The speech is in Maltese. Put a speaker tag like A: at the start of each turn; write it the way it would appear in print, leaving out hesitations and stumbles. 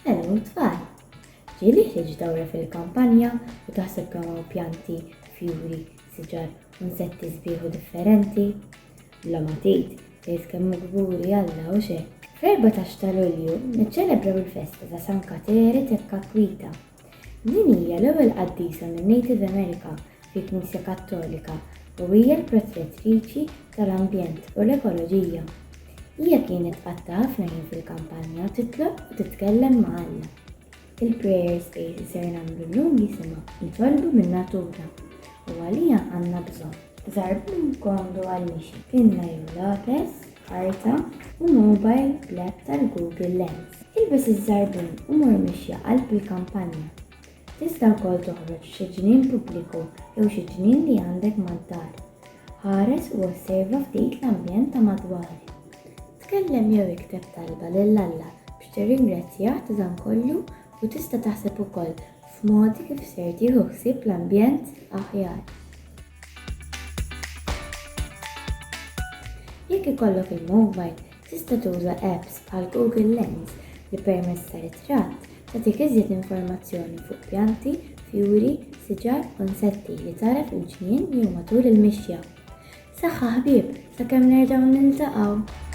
A: Hello tfal! Ġieli ħriġ dawra fil-kampanja u taħseb kemm hawn pjanti, fjuri, siġar u insetti sbieħu differenti? Bla ma tgħid, tgħid kemm gburi Alla u x'hekk. F'14 ta' Lulju niċċelebraw il-festa ta' San Katere Tekkakwita. Din hija l-ewwel qaddisa min-Native America fil-Knisja Kattolika u hija l-protettriċi tal-ambjent u l-ekoloġija. Hija kienet qatta ħafna ħin fil-kampanja titlob u titkellem ma' Alla. Il-prayer space li ser nagħmlu llum jisimha Nitolbu min-natura u għalija għandna bżonn żarbun komdu għal-mixi, pinna jew lapes, karta u mobile app tal-Google Lens. Ilbes iż-żarbun u mur mixja qalb il-kampanja. Tista' wkoll toħroġ xi ġnien pubbliku jew xi ġnien li għandek mad-dar. Ħares u osserva ftit l-ambjent ta' madwarek. Tkellem jew ikteb talba lil Alla biex tirringrazzjah ta' dan kollu u tista' taħseb ukoll f'modi kif ser tieħu ħsieb l-ambjent aħjar. Jekk ikollok il-mobile, tista' tuża apps bħal Google Lens li permezz ta' ritratt tagħtik iżjed informazzjoni fuq pjanti, fjuri, siġar u insetti li tara fil-ġnien jew matul il-mixja. Saħħa ħbieb sakemm nerġgħu niltaqgħu!